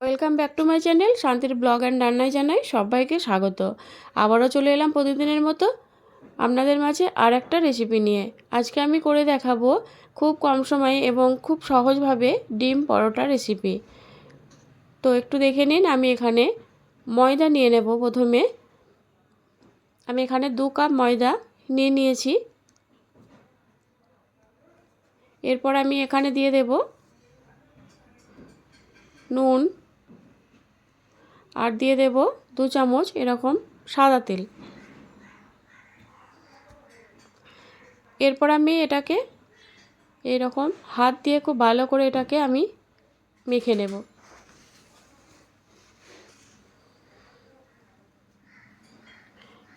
Welcome back to my channel শান্তির blog and রান্নায় জানাই সবাইকে স্বাগত। আবারও চলে এলাম প্রতিদিনের মতো আপনাদের মাঝে আর একটা রেসিপি নিয়ে। আজকে আমি করে দেখাবো খুব কম সময়ে এবং খুব সহজভাবে ডিম পরোটা রেসিপি। তো একটু দেখে নিন। আমি এখানে ময়দা নিয়ে নেব। প্রথমে আমি এখানে 2 কাপ ময়দা নিয়ে নিয়েছি। এরপর আমি এখানে দিয়ে দেব নুন আর দিয়ে দেব 2 চামচ এরকম সাদা তেল। এরপর আমি এটাকে এরকম হাত দিয়ে খুব ভালো করে এটাকে আমি মেখে নেব।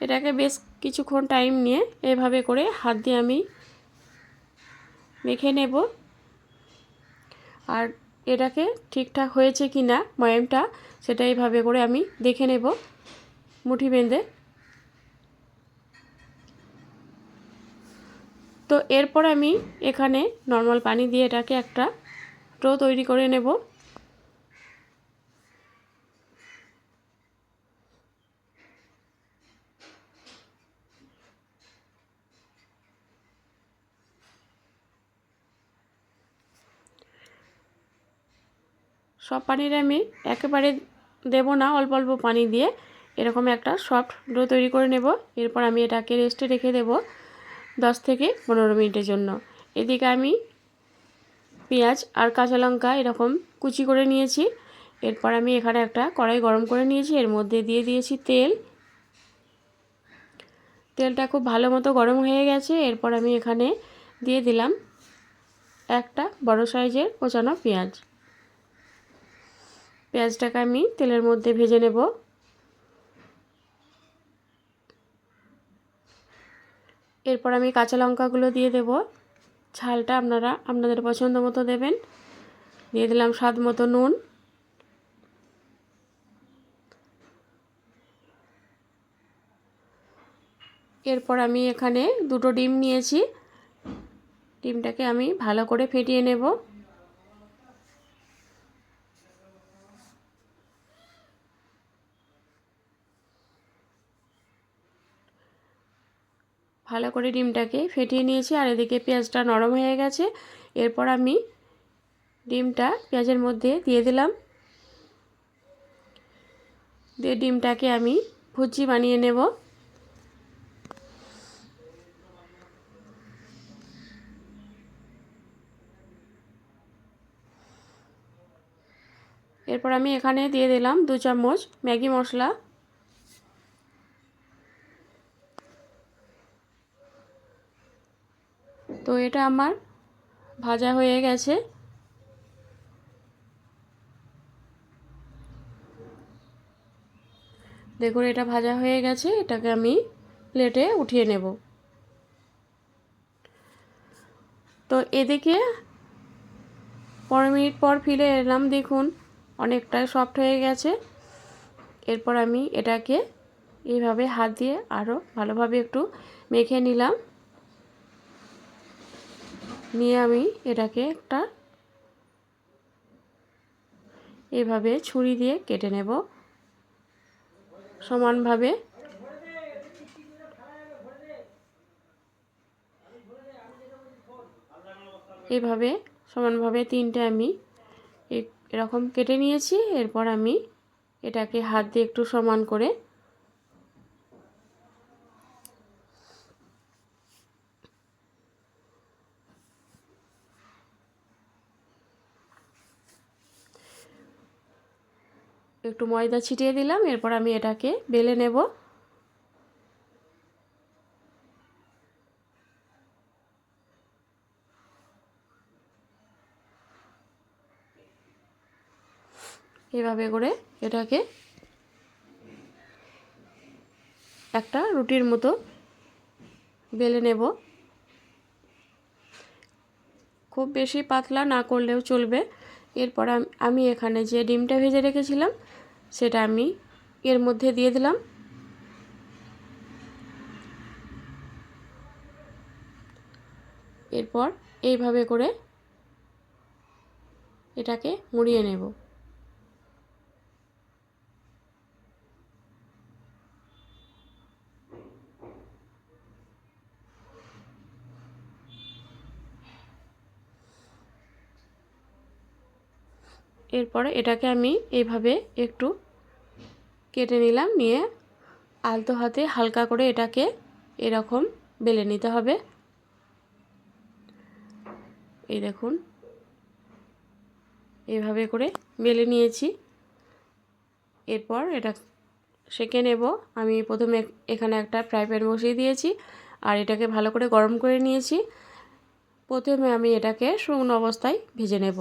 এটাকে বেশ কিছুক্ষণ টাইম নিয়ে এভাবে করে হাত দিয়ে আমি মেখে নেব। আর এটাকে ঠিকঠাক হয়েছে কি না ময়ামটা সেটা এইভাবে করে আমি দেখে নেব মুঠি বেঁধে। তো এরপর আমি এখানে নর্মাল পানি দিয়ে এটাকে একটা ডো তৈরি করে নেব। সব পানির আমি একেবারে দেব না, অল্প অল্প পানি দিয়ে এরকম একটা সফট ডো তৈরি করে নেব। এরপর আমি এটাকে রেস্টে রেখে দেব 10 থেকে 15 মিনিটের জন্য। এদিকে আমি পেঁয়াজ আর কাঁচা লঙ্কা এরকম কুচি করে নিয়েছি। এরপর আমি এখানে একটা কড়াই গরম করে নিয়েছি, এর মধ্যে দিয়ে দিয়েছি তেল। তেলটা খুব ভালো মতো গরম হয়ে গেছে। এরপর আমি এখানে দিয়ে দিলাম একটা বড় সাইজের কোচানো পেঁয়াজ। পেঁয়াজটাকে আমি তেলের মধ্যে ভেজে নেব। এরপর আমি কাঁচা লঙ্কাগুলো দিয়ে দেব। ঝালটা আপনারা আপনাদের পছন্দ মতো দেবেন। দিয়ে দিলাম স্বাদ মতো নুন। এরপর আমি এখানে 2টো ডিম নিয়েছি। ডিমটাকে আমি ভালো করে ফেটিয়ে নেব। ভালো করে ডিমটাকে ফেটিয়ে নিয়েছি আর এদিকে পেঁয়াজটা নরম হয়ে গেছে। এরপর আমি ডিমটা পেঁয়াজের মধ্যে দিয়ে দিলাম। দিয়ে ডিমটাকে আমি ভুজি বানিয়ে নেব। এরপর আমি এখানে দিয়ে দিলাম 2 চামচ ম্যাগি মশলা। তো এটা আমার ভাজা হয়ে গেছে। দেখুন এটা ভাজা হয়ে গেছে। এটাকে আমি প্লেটে উঠিয়ে নেব। তো এদিকে 15 মিনিট পর ফিরে এলাম। দেখুন অনেকটাই সফট হয়ে গেছে। এরপর আমি এটাকে এইভাবে হাত দিয়ে আরও ভালোভাবে একটু মেখে নিলাম। নিয়ে আমি এটাকে একটা এইভাবে ছুরি দিয়ে কেটে নেব সমানভাবে। এইভাবে সমানভাবে 3টে আমি এরকম কেটে নিয়েছি। এরপর আমি এটাকে হাত দিয়ে একটু সমান করে একটু ময়দা ছিটিয়ে দিলাম। এরপর আমি এটাকে বেলে নেব। এভাবে করে এটাকে একটা রুটির মতো বেলে নেব। খুব বেশি পাতলা না করলেও চলবে। এরপর আমি এখানে যে ডিমটা ভেজে রেখেছিলাম সেটা আমি এর মধ্যে দিয়ে দিলাম। এরপর এইভাবে করে এটাকে মুড়িয়ে নেব। এরপরে এটাকে আমি এইভাবে একটু কেটে নিলাম, নিয়ে আলতো হাতে হালকা করে এটাকে এরকম বেলে নিতে হবে। এই দেখুন এইভাবে করে বেলে নিয়েছি। এরপর এটা সেঁকে নেব। আমি প্রথমে এখানে একটা ফ্রাই প্যান বসিয়ে দিয়েছি আর এটাকে ভালো করে গরম করে নিয়েছি। প্রথমে আমি এটাকে শুকনো অবস্থায় ভেজে নেব।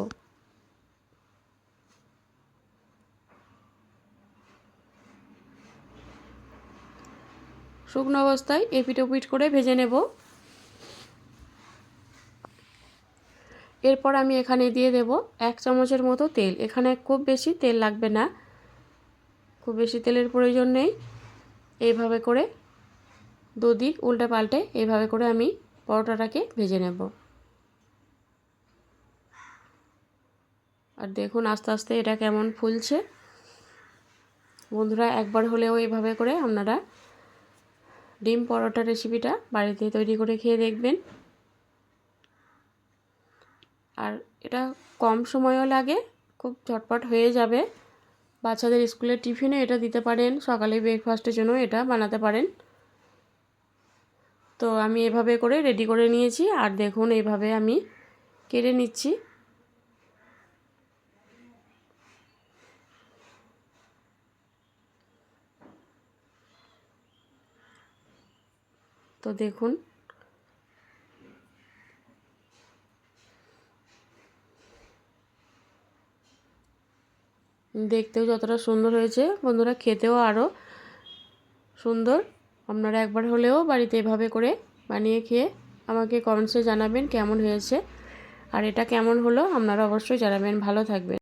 শুকনো অবস্থায় এপিট ওপিট করে ভেজে নেব। এরপর আমি এখানে দিয়ে দেব 1 চামচের মতো তেল। এখানে খুব বেশি তেল লাগবে না, খুব বেশি তেলের প্রয়োজন নেই। এইভাবে করে দুদিক উল্টে পাল্টে এইভাবে করে আমি পরোটাটাকে ভেজে নেব। আর দেখুন আস্তে আস্তে এটা কেমন ফুলছে। বন্ধুরা একবার হলেও এইভাবে করে আপনারা ডিম পরোটা রেসিপিটা বাড়িতে তৈরি করে খেয়ে দেখবেন। আর এটা কম সময়ও লাগে, খুব ঝটপট হয়ে যাবে। বাচ্চাদের স্কুলের টিফিনে এটা দিতে পারেন, সকালে ব্রেকফাস্টের জন্য এটা বানাতে পারেন। তো আমি এভাবে করে রেডি করে নিয়েছি আর দেখুন এইভাবে আমি কেটে নিচ্ছি। তো দেখুন দেখতেও যতটা সুন্দর হয়েছে বন্ধুরা, খেতেও আরও সুন্দর। আপনারা একবার হলেও বাড়িতে এভাবে করে বানিয়ে খেয়ে আমাকে কমেন্টসে জানাবেন কেমন হয়েছে। আর এটা কেমন হলো আপনারা অবশ্যই জানাবেন। ভালো থাকবেন।